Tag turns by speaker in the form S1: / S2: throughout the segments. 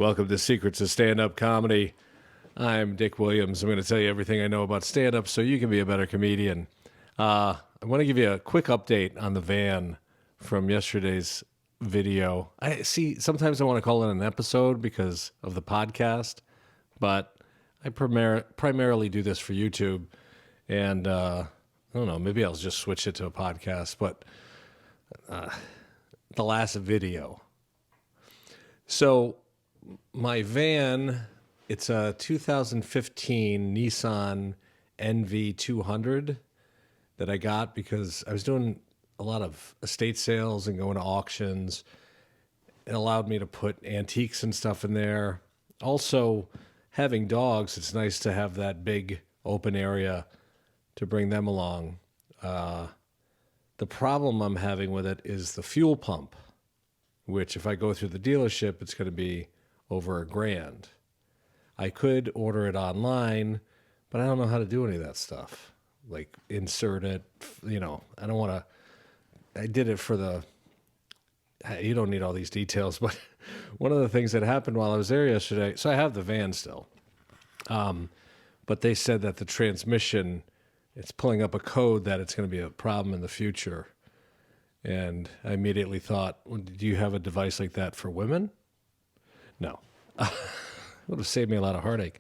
S1: Welcome to Secrets of Stand-Up Comedy. I'm Dick Williams. I'm going to tell you everything I know about stand-up so you can be a better comedian. I want to give you a quick update on the van from yesterday's video. Sometimes I want to call it an episode because of the podcast, but I primarily do this for YouTube, and I don't know, maybe I'll just switch it to a podcast, but the last video. So my van, it's a 2015 Nissan NV200 that I got because I was doing a lot of estate sales and going to auctions. It allowed me to put antiques and stuff in there. Also, having dogs, it's nice to have that big open area to bring them along. The problem I'm having with it is the fuel pump, which if I go through the dealership, it's going to be over $1,000. I could order it online, but I don't know how to do any of that stuff. Like insert it, I don't want to. I did it for you don't need all these details, but one of the things that happened while I was there yesterday, so I have the van still, but they said that the transmission, it's pulling up a code that it's going to be a problem in the future. And I immediately thought, well, do you have a device like that for women? No. Would have saved me a lot of heartache.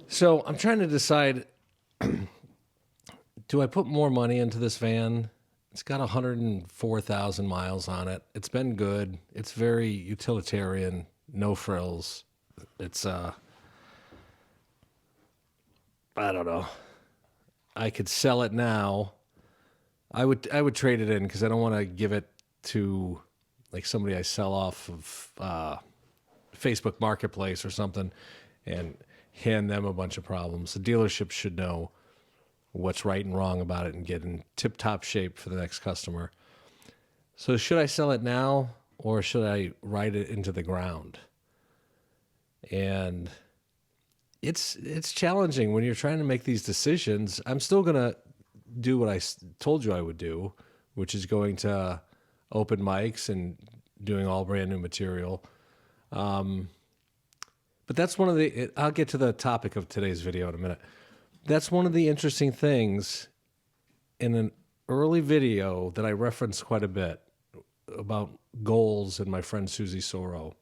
S1: So I'm trying to decide, do I put more money into this van? It's got 104,000 miles on it. It's been good. It's very utilitarian, no frills. It's, I don't know. I could sell it now. I would trade it in because I don't want to give it to like somebody I sell off of Facebook Marketplace or something and hand them a bunch of problems. The dealership should know what's right and wrong about it and get in tip-top shape for the next customer. So should I sell it now or should I ride it into the ground? And it's challenging when you're trying to make these decisions. I'm still going to do what I told you I would do, which is going to open mics and doing all brand new material. But that's one of I'll get to the topic of today's video in a minute. That's one of the interesting things in an early video that I referenced quite a bit about goals and my friend Susie Soro.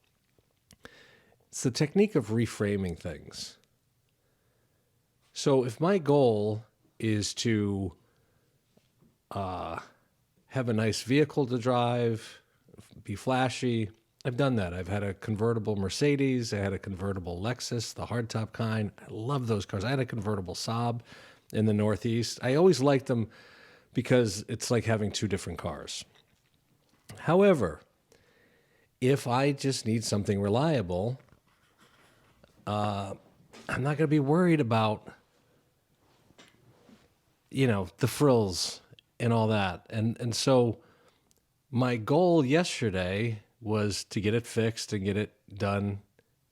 S1: It's the technique of reframing things. So if my goal is to have a nice vehicle to drive, be flashy, I've done that. I've had a convertible Mercedes. I had a convertible Lexus, the hardtop kind. I love those cars. I had a convertible Saab in the Northeast. I always liked them because it's like having two different cars. However, if I just need something reliable, I'm not going to be worried about, the frills and all that. And so my goal yesterday was to get it fixed and get it done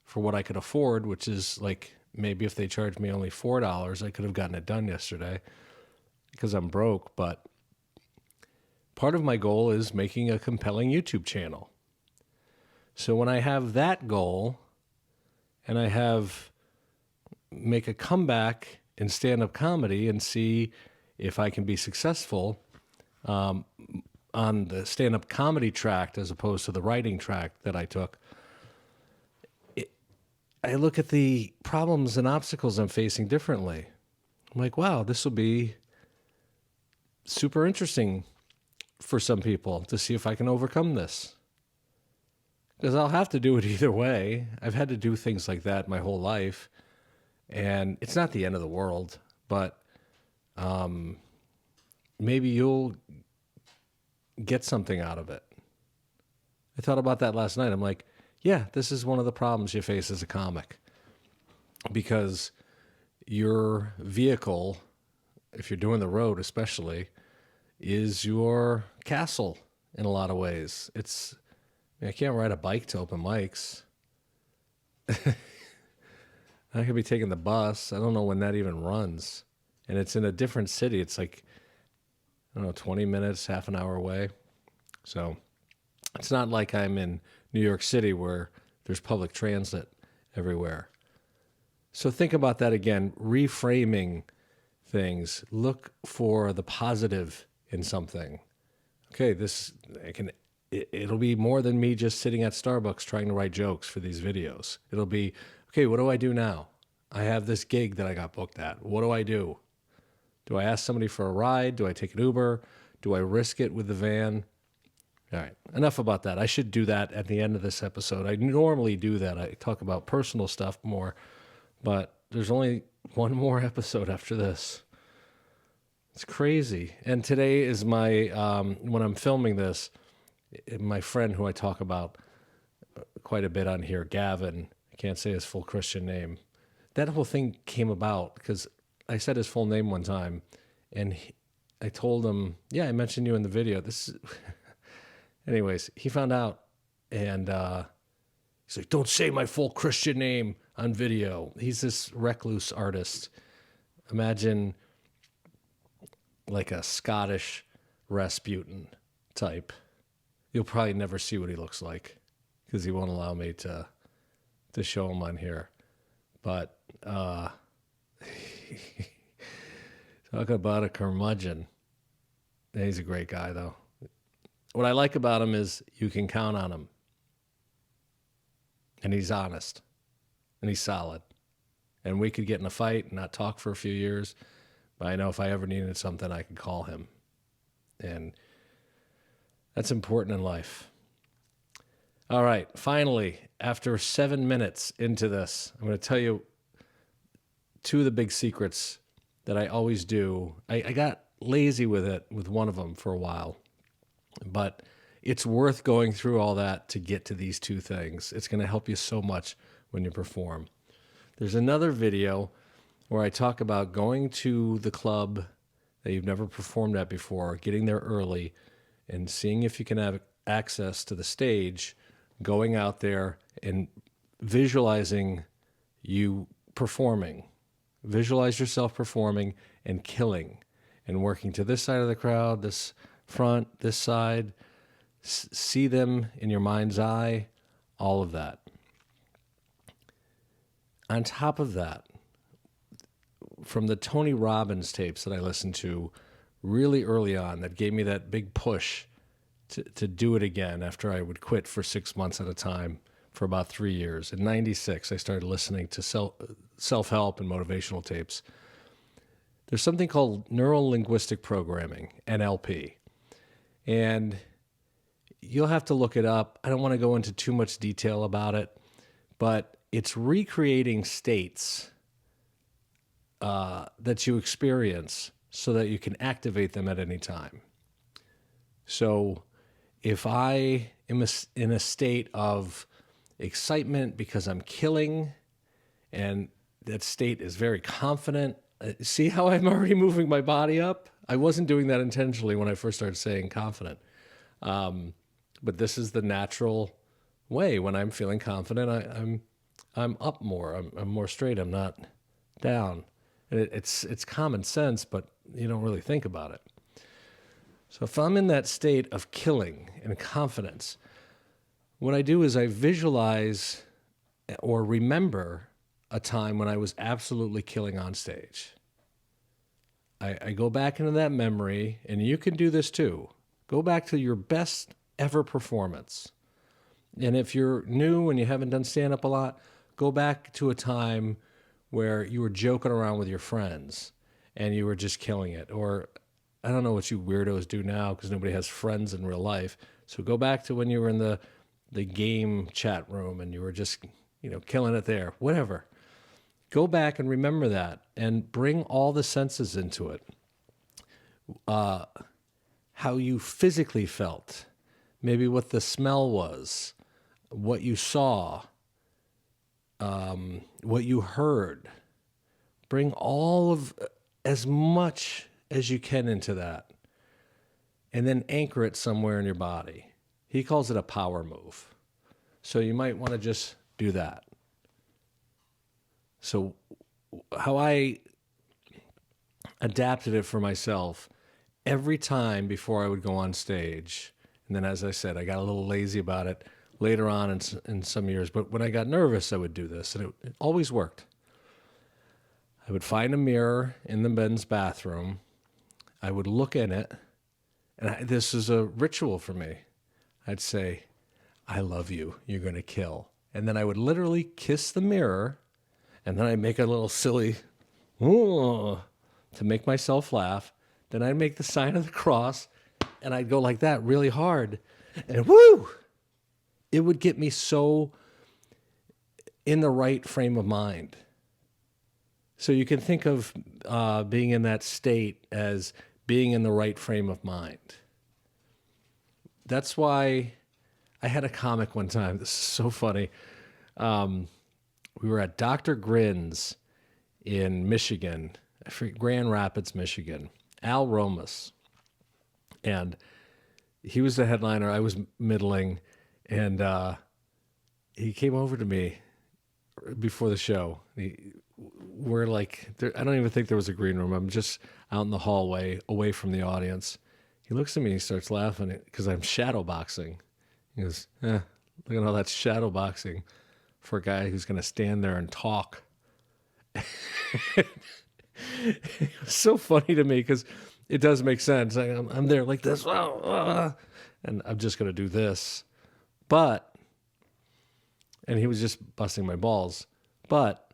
S1: for what I could afford, which is like maybe if they charged me only $4, I could have gotten it done yesterday because I'm broke. But part of my goal is making a compelling YouTube channel. So when I have that goal and I make a comeback in stand-up comedy and see if I can be successful, on the stand-up comedy track as opposed to the writing track that I took, I look at the problems and obstacles I'm facing differently. I'm like, wow, this will be super interesting for some people to see if I can overcome this. Because I'll have to do it either way. I've had to do things like that my whole life, and it's not the end of the world, but maybe you'll get something out of it. I thought about that last night. I'm like, yeah, this is one of the problems you face as a comic. Because your vehicle, if you're doing the road especially, is your castle in a lot of ways. I can't ride a bike to open mics. I could be taking the bus. I don't know when that even runs. And it's in a different city. It's like, I don't know, 20 minutes, half an hour away. So it's not like I'm in New York City where There's public transit everywhere. So think about that again, reframing things. Look for the positive in something. Okay, it'll be more than me just sitting at Starbucks trying to write jokes for these videos. It'll be, okay, what do I do now? I have this gig that I got booked at. What do I do? Do I ask somebody for a ride? Do I take an Uber? Do I risk it with the van? All right, enough about that. I should do that at the end of this episode. I normally do that. I talk about personal stuff more, but there's only one more episode after this. It's crazy. And today is my, when I'm filming this, my friend who I talk about quite a bit on here, Gavin, I can't say his full Christian name. That whole thing came about because I said his full name one time, and I told him, yeah, I mentioned you in the video. Anyways, he found out, and he's like, don't say my full Christian name on video. He's this recluse artist. Imagine like a Scottish Rasputin type. You'll probably never see what he looks like because he won't allow me to show him on here. But talk about a curmudgeon. He's a great guy, though. What I like about him is you can count on him. And he's honest. And he's solid. And we could get in a fight and not talk for a few years. But I know if I ever needed something, I could call him. And that's important in life. All right. Finally, after 7 minutes into this, I'm going to tell you two of the big secrets that I always do. I got lazy with it with one of them for a while, but it's worth going through all that to get to these two things. It's going to help you so much when you perform. There's another video where I talk about going to the club that you've never performed at before, getting there early, and seeing if you can have access to the stage, going out there and visualizing you performing. Visualize yourself performing and killing and working to this side of the crowd, this front, this side. See them in your mind's eye, all of that. On top of that, from the Tony Robbins tapes that I listened to really early on that gave me that big push to do it again after I would quit for 6 months at a time for about 3 years. In 96, I started listening to self-help and motivational tapes. There's something called Neurolinguistic Programming, NLP. And you'll have to look it up. I don't want to go into too much detail about it, but it's recreating states that you experience so that you can activate them at any time. So if I am in a state of excitement because I'm killing, and that state is very confident, see how I'm already moving my body up? I wasn't doing that intentionally when I first started saying confident. But this is the natural way. When I'm feeling confident, I'm up more. I'm more straight. I'm not down. And it's common sense, but you don't really think about it. So if I'm in that state of killing and confidence, what I do is I visualize or remember a time when I was absolutely killing on stage. I go back into that memory, and you can do this too. Go back to your best ever performance. And if you're new and you haven't done stand-up a lot, go back to a time where you were joking around with your friends and you were just killing it. Or I don't know what you weirdos do now because nobody has friends in real life. So go back to when you were in the game chat room and you were just, killing it there, whatever. Go back and remember that and bring all the senses into it. How you physically felt, maybe what the smell was, what you saw, what you heard. Bring all of as much as you can into that, and then anchor it somewhere in your body. He calls it a power move. So you might want to just do that. So how I adapted it for myself, every time before I would go on stage, and then as I said, I got a little lazy about it, later on in some years. But when I got nervous, I would do this, and it always worked. I would find a mirror in the men's bathroom. I would look in it, and this is a ritual for me. I'd say, I love you. You're going to kill. And then I would literally kiss the mirror, and then I'd make a little silly, to make myself laugh. Then I'd make the sign of the cross, and I'd go like that really hard. And woo! It would get me so in the right frame of mind. So you can think of being in that state as being in the right frame of mind. That's why I had a comic one time. This is so funny. We were at Dr. Grin's in Michigan, Grand Rapids, Michigan. Al Romas. And he was the headliner. I was middling. And he came over to me before the show. We're like, I don't even think there was a green room. I'm just out in the hallway away from the audience. He looks at me and he starts laughing because I'm shadow boxing. He goes, look at all that shadow boxing for a guy who's going to stand there and talk. It was so funny to me because it does make sense. I'm there like this, and I'm just going to do this. And he was just busting my balls. But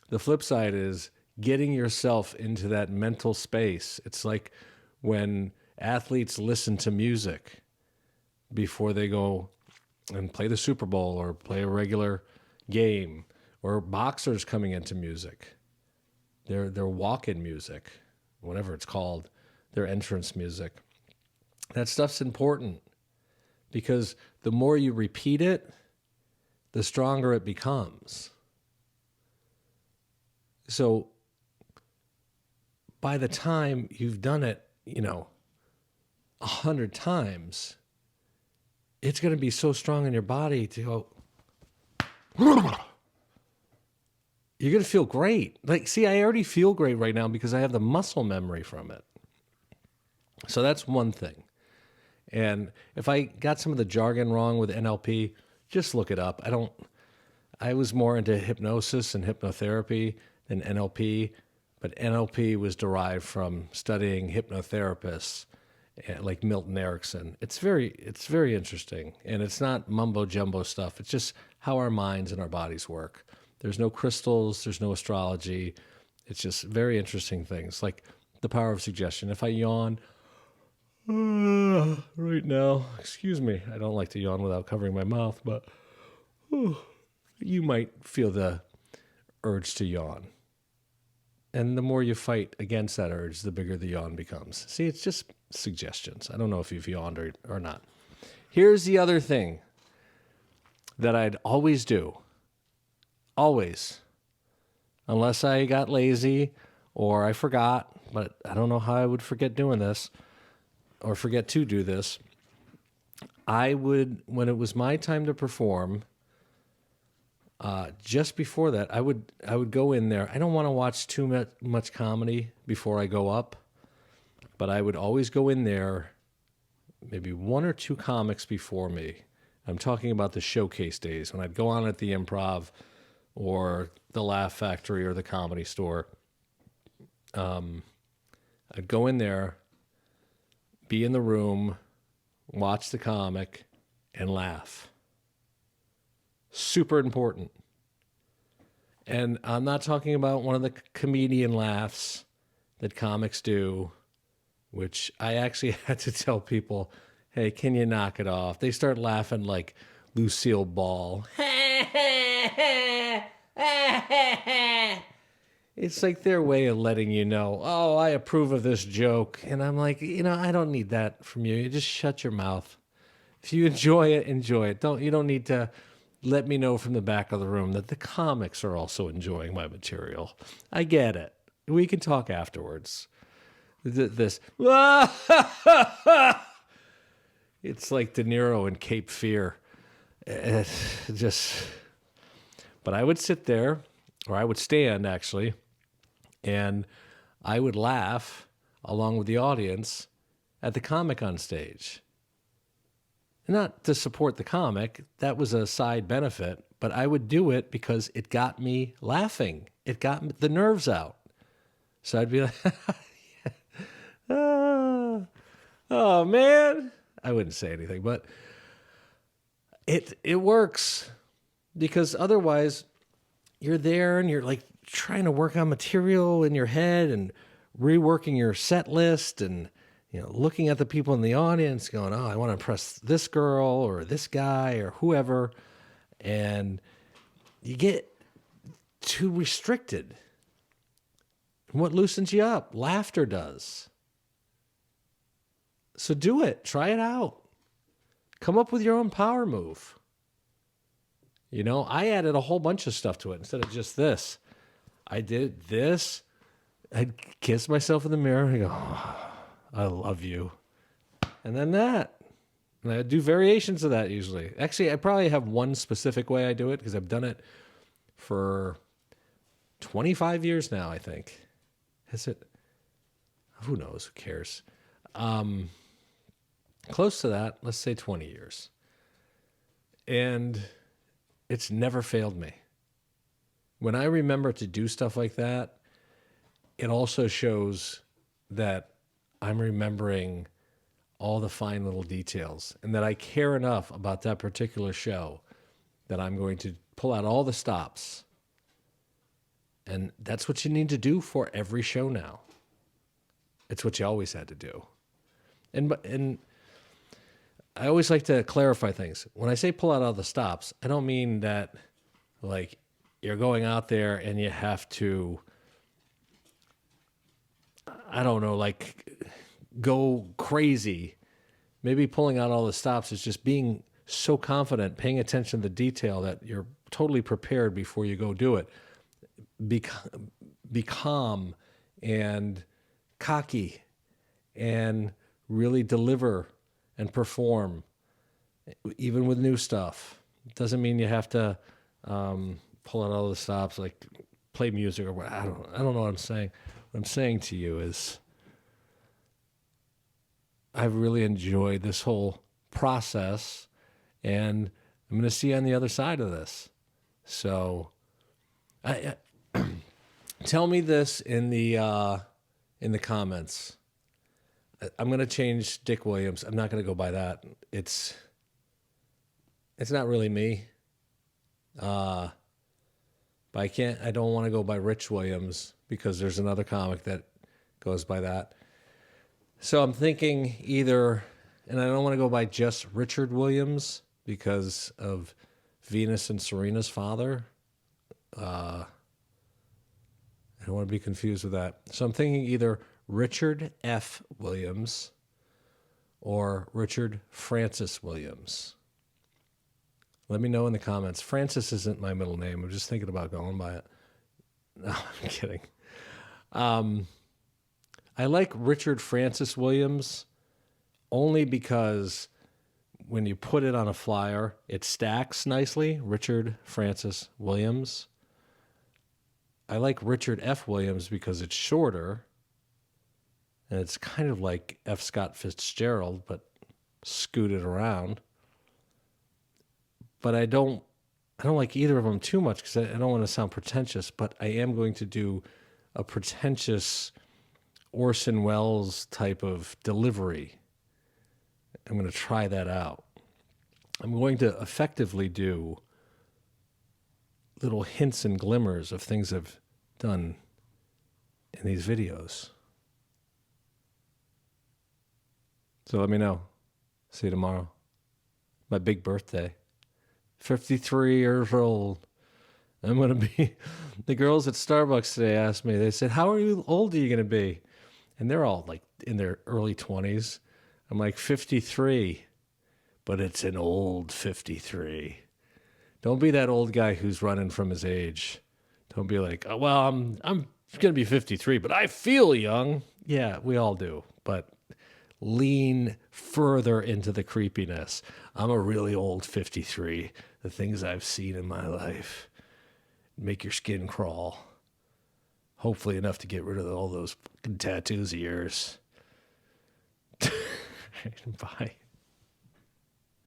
S1: the flip side is getting yourself into that mental space. It's like when athletes listen to music before they go and play the Super Bowl or play a regular game, or boxers coming into music. Their walk-in music, whatever it's called, their entrance music. That stuff's important because the more you repeat it, the stronger it becomes. So by the time you've done it, 100 times, it's going to be so strong in your body to go, you're going to feel great. Like, see, I already feel great right now because I have the muscle memory from it. So that's one thing. And if I got some of the jargon wrong with NLP, just look it up. I was more into hypnosis and hypnotherapy than NLP, but NLP was derived from studying hypnotherapists like Milton Erickson. It's very interesting, and it's not mumbo jumbo stuff. It's just how our minds and our bodies work. There's no crystals, there's no astrology. It's just very interesting things, like the power of suggestion. If I yawn right now, excuse me, I don't like to yawn without covering my mouth, but you might feel the urge to yawn. And the more you fight against that urge, the bigger the yawn becomes. See, it's just suggestions. I don't know if you've yawned or not. Here's the other thing that I'd always do. Always. Unless I got lazy or I forgot, but I don't know how I would forget doing this or forget to do this. I would, when it was my time to perform, just before that, I would go in there. I don't want to watch too much comedy before I go up, but I would always go in there maybe one or two comics before me. I'm talking about the showcase days when I'd go on at the Improv or the Laugh Factory or the Comedy Store. I'd go in there, be in the room, watch the comic, and laugh. Super important. And I'm not talking about one of the comedian laughs that comics do, which I actually had to tell people, hey, can you knock it off? They start laughing like Lucille Ball. It's like their way of letting you know, oh, I approve of this joke. And I'm like, I don't need that from you. You just shut your mouth. If you enjoy it, enjoy it. You don't need to let me know from the back of the room that the comics are also enjoying my material. I get it. We can talk afterwards. This. It's like De Niro in Cape Fear. But I would sit there, or I would stand actually, and I would laugh along with the audience at the comic on stage. Not to support the comic, that was a side benefit, but I would do it because it got me laughing. It got the nerves out. So I'd be like, oh, oh man. I wouldn't say anything, but it works because otherwise you're there and you're like trying to work on material in your head and reworking your set list and looking at the people in the audience going, oh, I want to impress this girl or this guy or whoever. And you get too restricted. And what loosens you up? Laughter does. So do it. Try it out. Come up with your own power move. I added a whole bunch of stuff to it instead of just this. I did this. I'd kiss myself in the mirror and go, oh, I love you. And then that. And I do variations of that usually. Actually, I probably have one specific way I do it because I've done it for 25 years now, I think. Has it? Who knows? Who cares? Close to that. Let's say 20 years. And it's never failed me. When I remember to do stuff like that, it also shows that I'm remembering all the fine little details and that I care enough about that particular show that I'm going to pull out all the stops. And that's what you need to do for every show now. It's what you always had to do. And I always like to clarify things. When I say pull out all the stops, I don't mean that like you're going out there and you have to, I don't know, like go crazy. Maybe pulling out all the stops is just being so confident, paying attention to the detail that you're totally prepared before you go do it. Be calm and cocky and really deliver and perform, even with new stuff. It doesn't mean you have to pull out all the stops, like play music or what. I don't know what I'm saying. What I'm saying to you is I've really enjoyed this whole process, and I'm going to see you on the other side of this. So tell me this in the comments. I'm going to change Dick Williams. I'm not going to go by that. It's not really me. But I don't want to go by Rich Williams because there's another comic that goes by that. So I'm thinking either, and I don't want to go by just Richard Williams because of Venus and Serena's father. I don't want to be confused with that. So I'm thinking either Richard F. Williams or Richard Francis Williams. Let me know in the comments. Francis isn't my middle name. I'm just thinking about going by it. No, I'm kidding. I like Richard Francis Williams only because when you put it on a flyer, it stacks nicely. Richard Francis Williams. I like Richard F. Williams because it's shorter. And it's kind of like F. Scott Fitzgerald, but scooted around. But I don't like either of them too much because I don't want to sound pretentious, but I am going to do a pretentious Orson Welles type of delivery. I'm going to try that out. I'm going to effectively do little hints and glimmers of things I've done in these videos. So let me know. See you tomorrow. My big birthday. 53 years old. I'm going to be... The girls at Starbucks today asked me, they said, how old are you going to be? And they're all like in their early 20s. I'm like 53, but it's an old 53. Don't be that old guy who's running from his age. Don't be like, oh, well, I'm going to be 53, but I feel young. Yeah, we all do. But lean further into the creepiness. I'm a really old 53. The things I've seen in my life make your skin crawl. Hopefully enough to get rid of all those tattoos of yours. Bye.